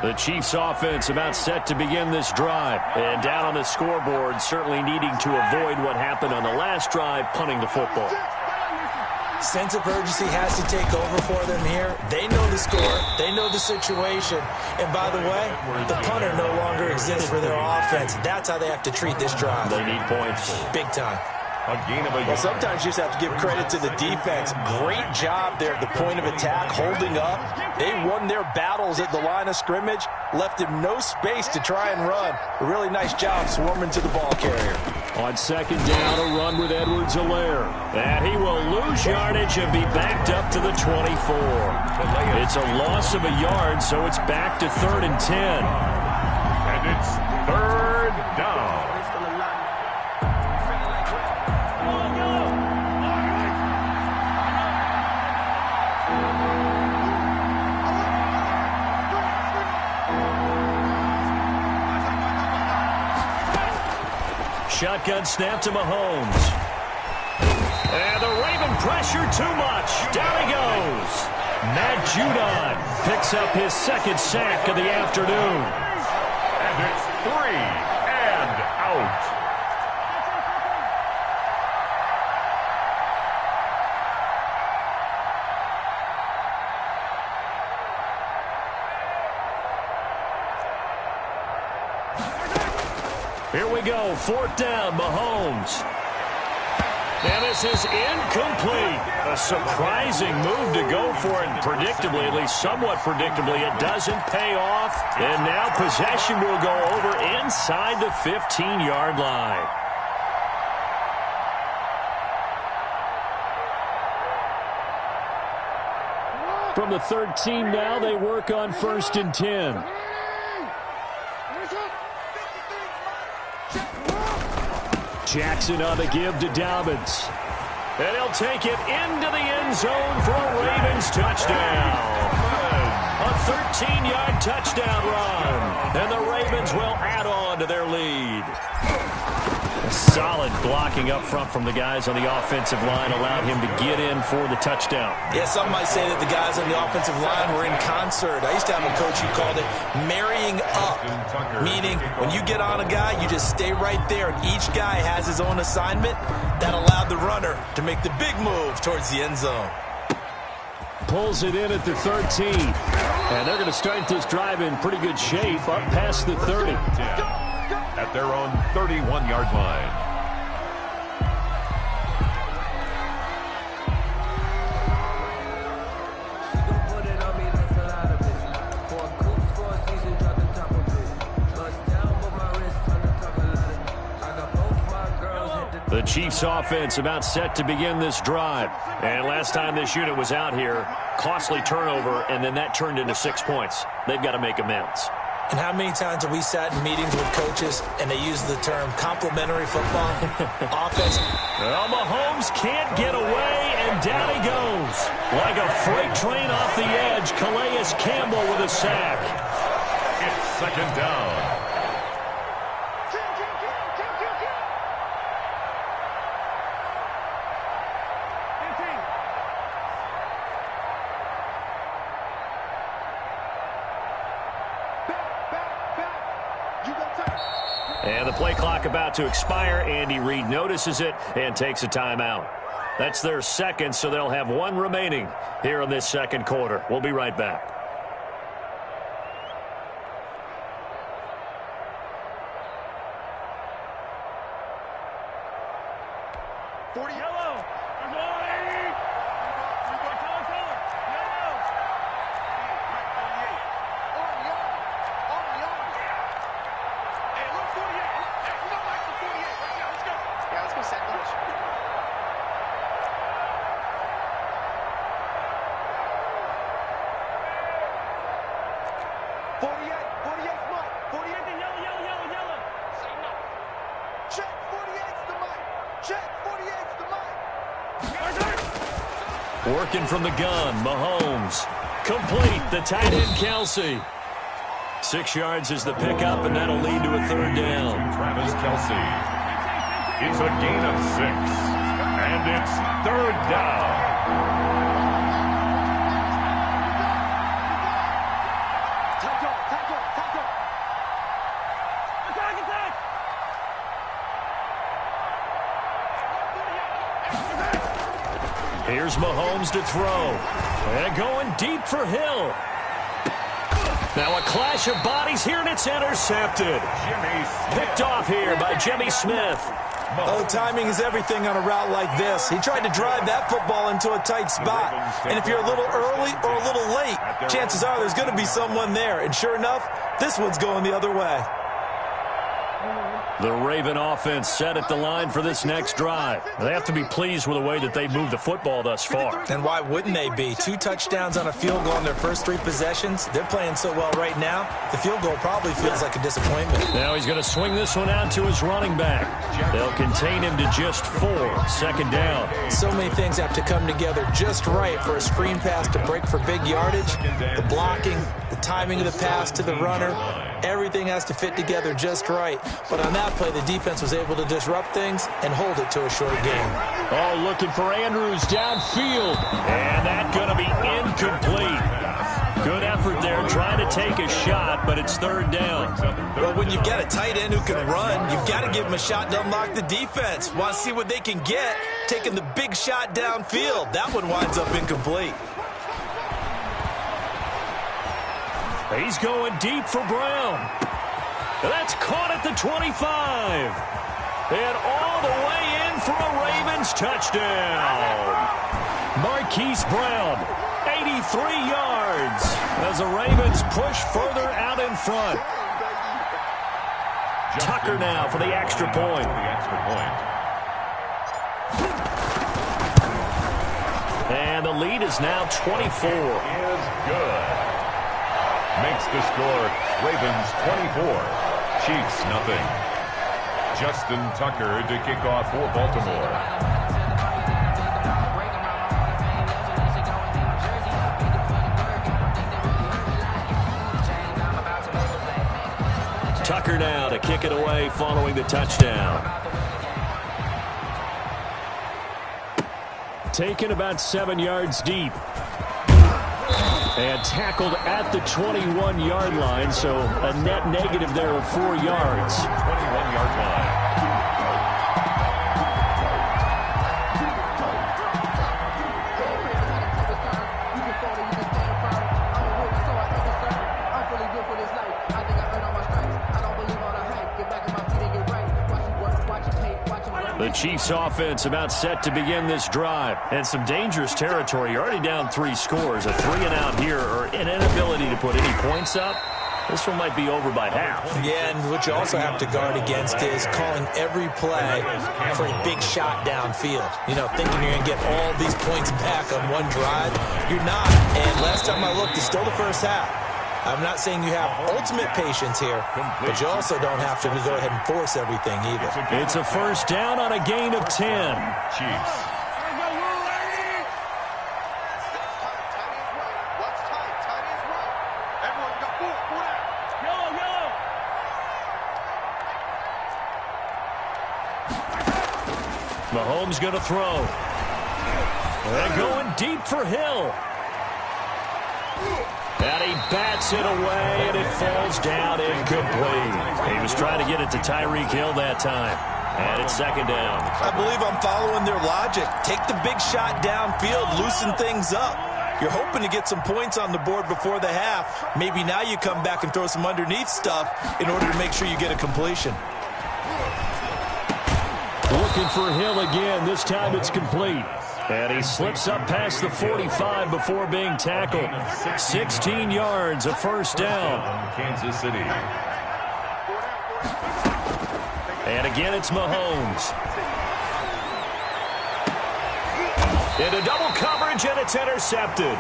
The Chiefs offense about set to begin this drive. And down on the scoreboard, certainly needing to avoid what happened on the last drive, punting the football. Sense of urgency has to take over for them here. They know the score. They know the situation. And by the way, the punter no longer exists for their offense. That's how they have to treat this drive. They need points. Big time. Well, sometimes you just have to give credit to the defense. Great job there at the point of attack, holding up. They won their battles at the line of scrimmage, left him no space to try and run. A really nice job swarming to the ball carrier. On second down, a run with Edwards-Helaire. And he will lose yardage and be backed up to the 24. It's a loss of a yard, so it's back to 3rd and 10. And it's 3rd down. Shotgun snap to Mahomes. And the Raven pressure too much. Down he goes. Matt Judon picks up his 2nd sack of the afternoon. And it's 3 and out. Here we go, 4th down, Mahomes. And this is incomplete. A surprising move to go for it, and predictably, at least somewhat predictably, it doesn't pay off. And now possession will go over inside the 15-yard line. From the 13 now, they work on 1st and 10. Jackson on the give to Dobbins. And he'll take it into the end zone for a Ravens touchdown. A 13-yard touchdown run. And the Ravens will add on to their lead. A solid blocking up front from the guys on the offensive line allowed him to get in for the touchdown. Yeah, some might say that the guys on the offensive line were in concert. I used to have a coach who called it marrying up, meaning when you get on a guy, you just stay right there, and each guy has his own assignment. That allowed the runner to make the big move towards the end zone. Pulls it in at the 13. And they're going to start this drive in pretty good shape up past the 30. At their own 31-yard line. The Chiefs offense about set to begin this drive. And last time this unit was out here, costly turnover, and then that turned into 6 points. They've got to make amends. And how many times have we sat in meetings with coaches and they use the term complementary football? Offense. Well, Mahomes can't get away, and down he goes. Like a freight train off the edge, Calais Campbell with a sack. It's 2nd down. And the play clock about to expire. Andy Reid notices it and takes a timeout. That's their 2nd, so they'll have 1 remaining here in this 2nd quarter. We'll be right back. Working from the gun, Mahomes. Complete, the tight end, Kelsey. 6 yards is the pickup, and that'll lead to a 3rd down. Travis Kelsey. It's a gain of 6. And it's 3rd down. Time. Here's Mahomes to throw. And going deep for Hill. Now a clash of bodies here, and it's intercepted. Picked off here by Jimmy Smith. Oh, timing is everything on a route like this. He tried to drive that football into a tight spot. And if you're a little early or a little late, chances are there's going to be someone there. And sure enough, this one's going the other way. The Raven offense set at the line for this next drive. They have to be pleased with the way that they've moved the football thus far. And why wouldn't they be? 2 touchdowns on a field goal in their first 3 possessions. They're playing so well right now, the field goal probably feels like a disappointment. Now he's going to swing this one out to his running back. They'll contain him to just 4. Second down. So many things have to come together just right for a screen pass to break for big yardage. The blocking, the timing of the pass to the runner, everything has to fit together just right. But on that play, the defense was able to disrupt things and hold it to a short game. Oh, looking for Andrews downfield. And that's going to be incomplete. Good effort there trying to take a shot, but it's third down. Well, when you've got a tight end who can run, you've got to give him a shot to unlock the defense. Want to see what they can get, taking the big shot downfield. That one winds up incomplete. He's going deep for Brown. That's caught at the 25. And all the way in for a Ravens touchdown. Marquise Brown, 83 yards, as the Ravens push further out in front. Tucker now for the extra point. And the lead is now 24. Is good. Makes the score Ravens 24, Chiefs nothing. Justin Tucker to kick off for Baltimore. Tucker now to kick it away following the touchdown. Taken about 7 yards deep. And tackled at the 21-yard line, so a net negative there of 4 yards. 21-yard line. The Chiefs offense about set to begin this drive. And some dangerous territory. You're already down 3 scores. A 3-and-out here, or an inability to put any points up. This one might be over by half. Yeah, and what you also have to guard against is calling every play for a big shot downfield. You know, thinking you're going to get all these points back on one drive. You're not. And last time I looked, it's still the first half. I'm not saying you have ultimate patience here, but you also don't have to go ahead and force everything either. It's a first down on a gain of 10. Chiefs. Mahomes going to throw. And going deep for Hill. And he bats it away, and it falls down incomplete. He was trying to get it to Tyreek Hill that time. And it's second down. I believe I'm following their logic. Take the big shot downfield, loosen things up. You're hoping to get some points on the board before the half. Maybe now you come back and throw some underneath stuff in order to make sure you get a completion. Looking for Hill again. This time it's complete. And he slips up past the 45 before being tackled. 16 yards, a first down. Kansas City. And again, it's Mahomes. Into double coverage, and it's intercepted.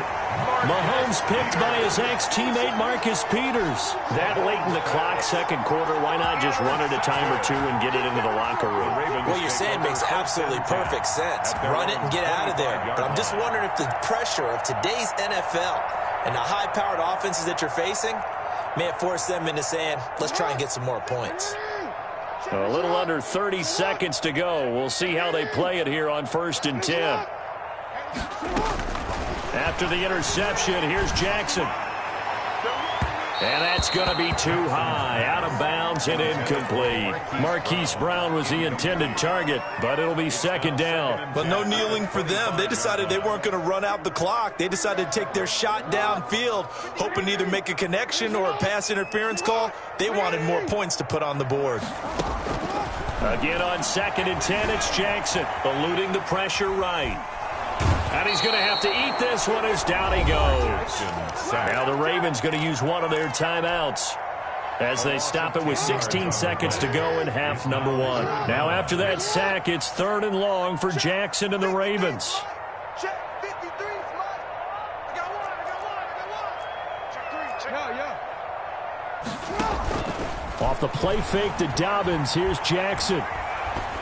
Mahomes picked by his ex-teammate Marcus Peters. That late in the clock, second quarter, why not just run it a time or two and get it into the locker room? What you're saying makes absolutely perfect sense. Run it and get out of there. But I'm just wondering if the pressure of today's NFL and the high-powered offenses that you're facing may have forced them into saying, let's try and get some more points. A little under 30 seconds to go. We'll see how they play it here on 1st and 10. After the interception, here's Jackson. And that's going to be too high, out of bounds and incomplete. Marquise Brown was the intended target, but it'll be second down. But no kneeling for them. They decided they weren't going to run out the clock. They decided to take their shot downfield, hoping to either make a connection or a pass interference call. They wanted more points to put on the board. Again on 2nd and 10, it's Jackson, eluding the pressure right. And he's going to have to eat this one as down he goes. Now the Ravens going to use one of their timeouts as they stop it with 16 seconds to go in half number 1. Now after that sack, it's 3rd and long for Jackson and the Ravens. Off the play fake to Dobbins, here's Jackson.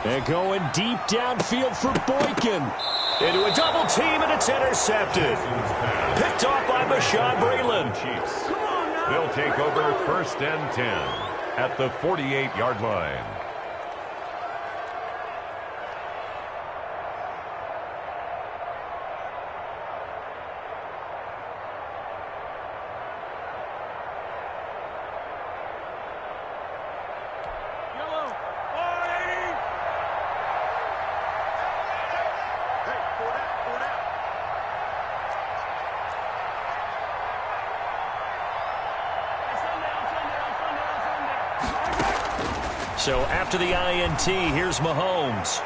And going deep downfield for Boykin. Into a double team, and it's intercepted. Picked off by Bashaud Breeland. They'll take over 1st and 10 at the 48-yard line. So after the INT, here's Mahomes.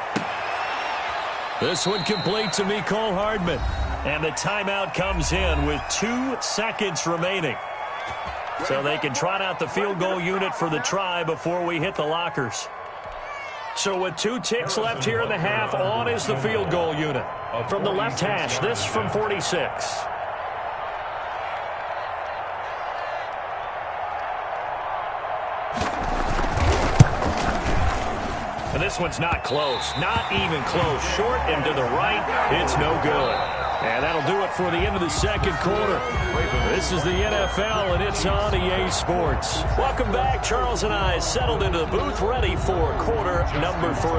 This one complete to Mecole Hardman. And the timeout comes in with 2 seconds remaining. So they can trot out the field goal unit for the try before we hit the lockers. So with 2 ticks left here in the half, on is the field goal unit. From the left hash, this from 46. And this one's not close. Not even close. Short and to the right. It's no good. And that'll do it for the end of the second quarter. This is the NFL, and it's on EA Sports. Welcome back. Charles and I settled into the booth, ready for quarter number 3.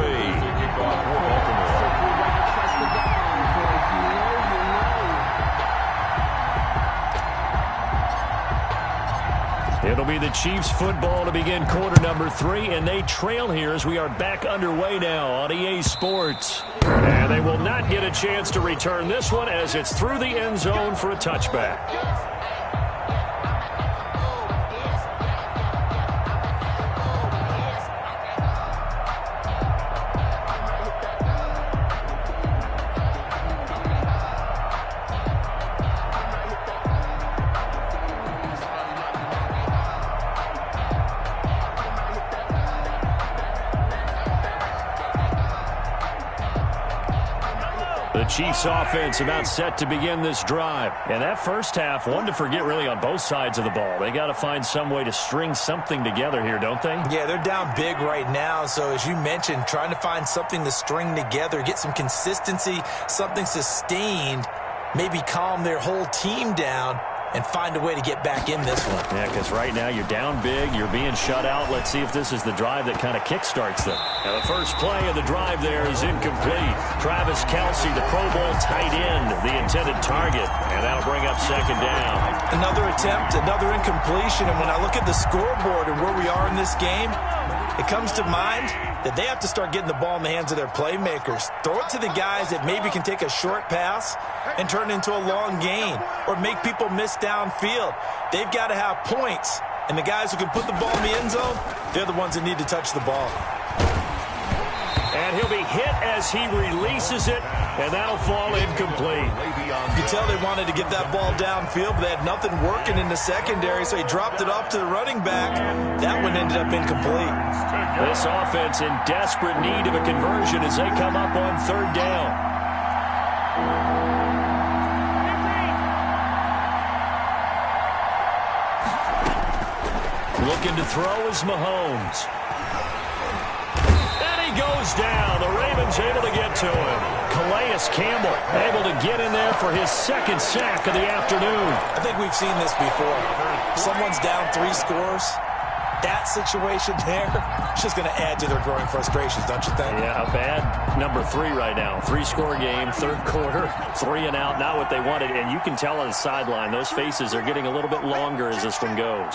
It'll be the Chiefs football to begin quarter number 3, and they trail here as we are back underway now on EA Sports. And they will not get a chance to return this one as it's through the end zone for a touchback. The Chiefs offense about set to begin this drive. And that first half, one to forget really on both sides of the ball. They got to find some way to string something together here, don't they? Yeah, they're down big right now. So as you mentioned, trying to find something to string together, get some consistency, something sustained, maybe calm their whole team down and find a way to get back in this one. Yeah, because right now you're down big, you're being shut out. Let's see if this is the drive that kind of kickstarts them. Now the first play of the drive there is incomplete. Travis Kelce, the Pro Bowl tight end, the intended target, and that'll bring up second down. Another attempt, another incompletion, and when I look at the scoreboard and where we are in this game, it comes to mind that they have to start getting the ball in the hands of their playmakers. Throw it to the guys that maybe can take a short pass and turn it into a long gain or make people miss downfield. They've got to have points, and the guys who can put the ball in the end zone, they're the ones that need to touch the ball. And he'll be hit as he releases it, and that'll fall incomplete. You can tell they wanted to get that ball downfield, but they had nothing working in the secondary, so he dropped it off to the running back. That one ended up incomplete. This offense in desperate need of a conversion as they come up on third down. Looking to throw is Mahomes. Goes down. The Ravens able to get to him. Calais Campbell able to get in there for his second sack of the afternoon. I think we've seen this before. Someone's down 3 scores. That situation there is just going to add to their growing frustrations, don't you think? Yeah, a bad number 3 right now. 3-score game, third quarter, 3 and out, not what they wanted. And you can tell on the sideline, those faces are getting a little bit longer as this one goes.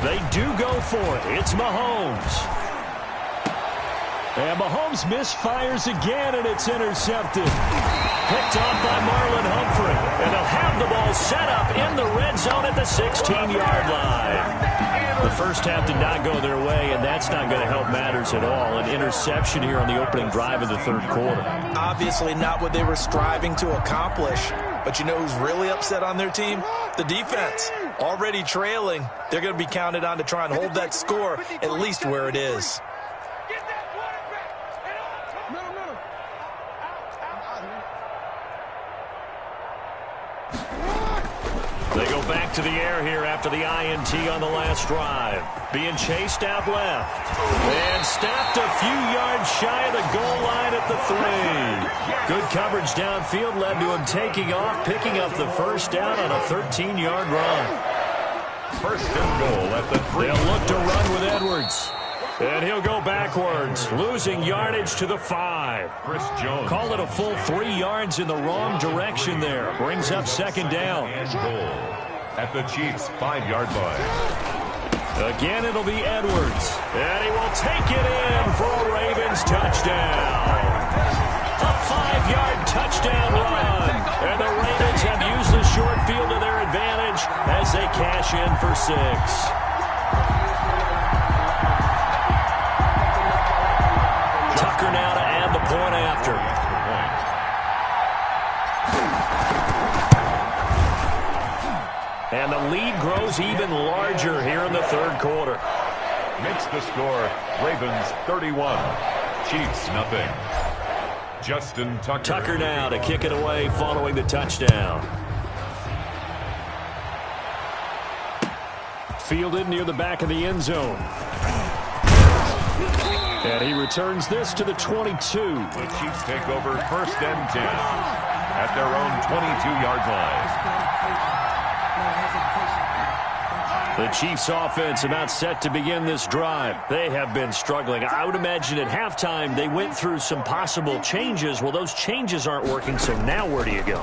They do go for it. It's Mahomes. And Mahomes misfires again, and it's intercepted. Picked off by Marlon Humphrey. And they'll have the ball set up in the red zone at the 16-yard line. The first half did not go their way, and that's not going to help matters at all. An interception here on the opening drive of the third quarter. Obviously not what they were striving to accomplish. But you know who's really upset on their team? The defense. Already trailing. They're going to be counted on to try and hold that score at least where it is. They go back to the air here after the INT on the last drive. Being chased out left. And stopped a few yards shy of the goal line at the 3. Good coverage downfield led to him taking off, picking up the first down on a 13-yard run. First and goal at the 3. They'll look to run with Edwards. And he'll go backwards, losing yardage to the 5. Chris Jones. Call it a full 3 yards in the wrong direction there. Brings up second down. And goal at the Chiefs' 5-yard line. Again, it'll be Edwards. And he will take it in for a Ravens touchdown. A 5-yard touchdown run. And the Ravens have used the short field to their advantage as they cash in for 6. Now to add the point after. And the lead grows even larger here in the third quarter. Makes the score Ravens 31, Chiefs nothing. Justin Tucker. Tucker now to kick it away following the touchdown. Fielded near the back of the end zone. And he returns this to the 22. The Chiefs take over first and 10 at their own 22-yard line. The Chiefs offense about set to begin this drive. They have been struggling. I would imagine at halftime they went through some possible changes. Well, those changes aren't working, so now where do you go?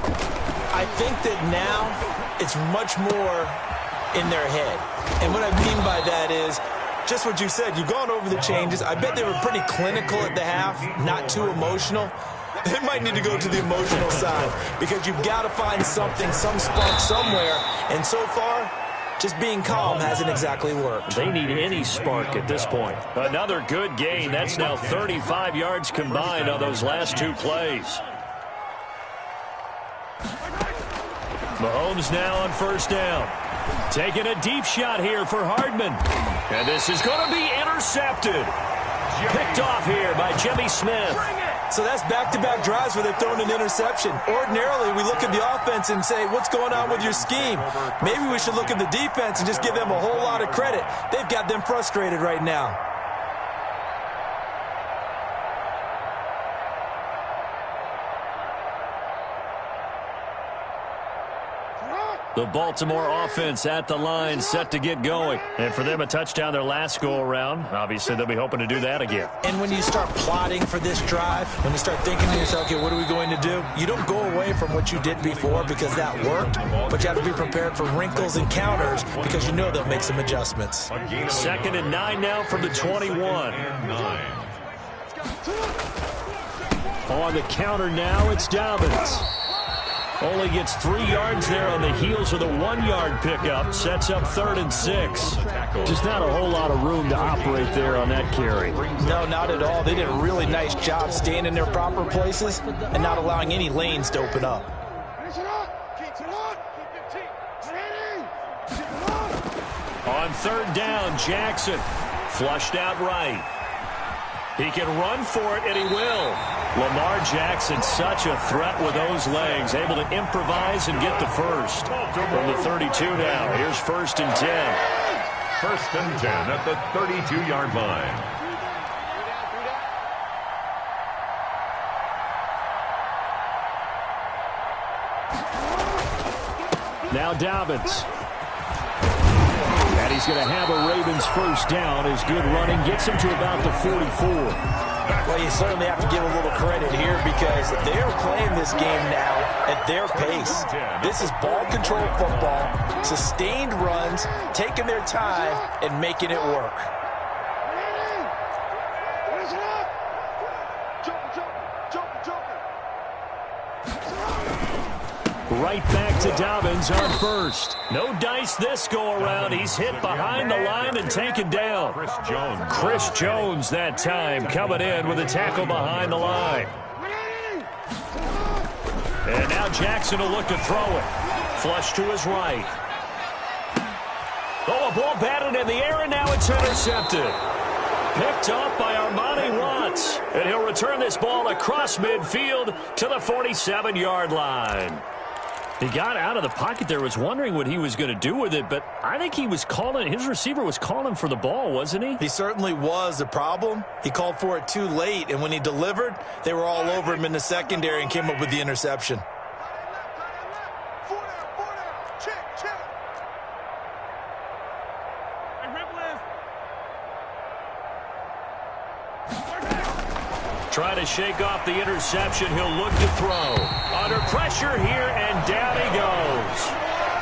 I think that now it's much more in their head. And what I mean by that is just what you said. You've gone over the changes. I bet they were pretty clinical at the half, not too emotional. They might need to go to the emotional side because you've got to find something, some spark somewhere. And so far, just being calm hasn't exactly worked. They need any spark at this point. Another good gain. That's now 35 yards combined on those last 2 plays. Mahomes now on first down. Taking a deep shot here for Hardman. And this is going to be intercepted. Picked off here by Jimmy Smith. So that's back-to-back drives where they've thrown an interception. Ordinarily, we look at the offense and say, what's going on with your scheme? Maybe we should look at the defense and just give them a whole lot of credit. They've got them frustrated right now. The Baltimore offense at the line, set to get going. And for them, a touchdown their last go-around. Obviously, they'll be hoping to do that again. And when you start plotting for this drive, when you start thinking to yourself, okay, what are we going to do? You don't go away from what you did before because that worked, but you have to be prepared for wrinkles and counters because you know they'll make some adjustments. 2nd and 9 now from the 21. On the counter now, it's Dobbins. Only gets 3 yards there on the heels of the 1-yard pickup. Sets up 3rd and 6. Just not a whole lot of room to operate there on that carry. No, not at all. They did a really nice job staying in their proper places and not allowing any lanes to open up. On 3rd down, Jackson. Flushed out right. He can run for it, and he will. Lamar Jackson, such a threat with those legs, able to improvise and get the first. From the 32 now, here's 1st and 10. 1st and 10 at the 32-yard line. Now Dobbins. And he's going to have a Ravens first down. His good running gets him to about the 44. Well, you certainly have to give a little credit here because they are playing this game now at their pace. This is ball control football, sustained runs, taking their time, and making it work. Right back to Dobbins on first. No dice this go-around. He's hit behind the line and taken down. Chris Jones that time coming in with a tackle behind the line. And now Jackson will look to throw it. Flush to his right. Oh, a ball batted in the air, and now it's intercepted. Picked off by Armani Watts. And he'll return this ball across midfield to the 47-yard line. He got out of the pocket there, was wondering what he was going to do with it, but I think he was calling, his receiver was calling for the ball, wasn't he? He certainly was. The problem, he called for it too late, and when he delivered, they were all over him in the secondary and came up with the interception. Trying to shake off the interception. He'll look to throw. Under pressure here, and down he goes.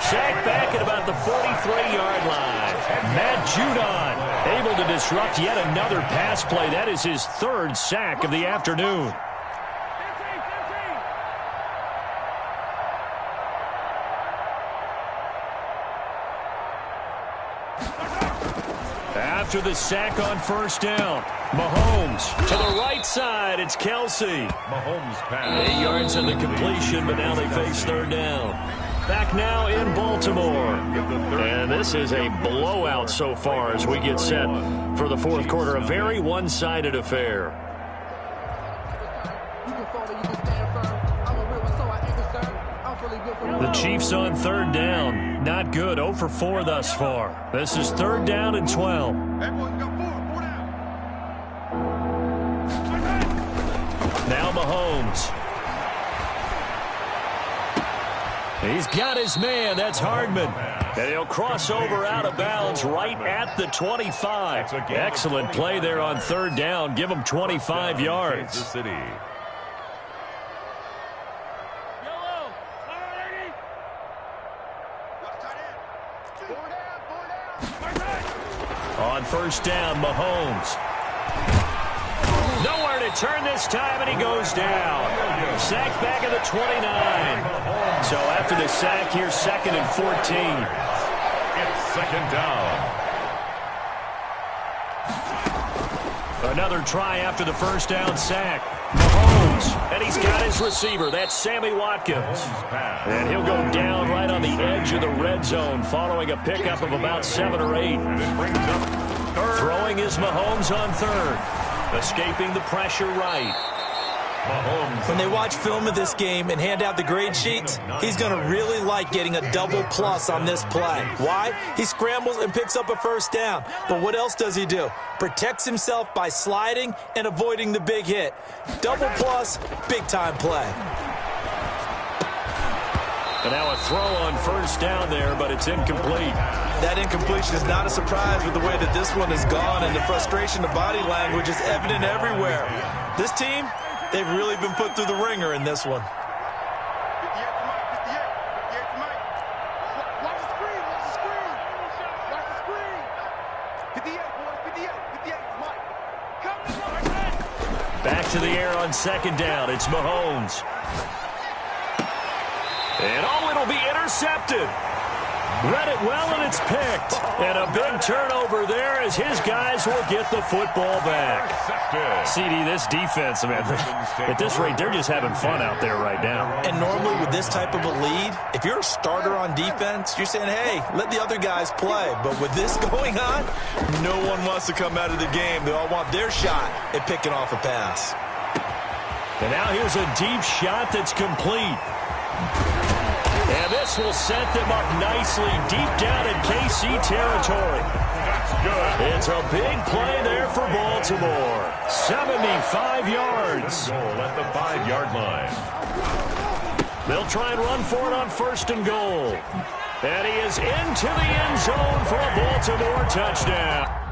Sacked back at about the 43-yard line. Matt Judon able to disrupt yet another pass play. That is his third sack of the afternoon. After the sack on first down, Mahomes to the right side. It's Kelsey. Mahomes pass. 8 yards in the completion, but now they face third down. Back now in Baltimore. And this is a blowout so far as we get set for the fourth quarter. A very one-sided affair. The Chiefs on third down. Not good. 0 for 4 thus far. This is third down and 12. Now Mahomes. He's got his man. That's Hardman. And he'll cross over out of bounds right at the 25. Excellent play there on third down. Give him 25 yards. On first down, Mahomes. Nowhere to turn this time, and he goes down. Sacked back at the 29. So after the sack, here's second and 14. It's second down. Another try after the first down sack. Mahomes, and he's got his receiver. That's Sammy Watkins. And he'll go down right on the edge of the red zone following a pickup of about 7 or 8. Throwing is Mahomes on third. Escaping the pressure right. When they watch film of this game and hand out the grade sheets, he's going to really like getting a double plus on this play. Why? He scrambles and picks up a first down. But what else does he do? Protects himself by sliding and avoiding the big hit. Double plus, big-time play. And now a throw on first down there, but it's incomplete. That incompletion is not a surprise with the way that this one has gone, and the frustration of body language is evident everywhere. This team, they've really been put through the ringer in this one. Back to the air on second down. It's Mahomes. And it'll be intercepted. Read it well, and it's picked. And a big turnover there as his guys will get the football back. CD, this defense, man, at this rate, they're just having fun out there right now. And normally with this type of a lead, if you're a starter on defense, you're saying, hey, let the other guys play. But with this going on, no one wants to come out of the game. They all want their shot at picking off a pass. And now here's a deep shot that's complete. And this will set them up nicely deep down in KC territory. That's good. It's a big play there for Baltimore. 75 yards. Goal at the 5-yard line. They'll try and run for it on first and goal. And he is into the end zone for a Baltimore touchdown.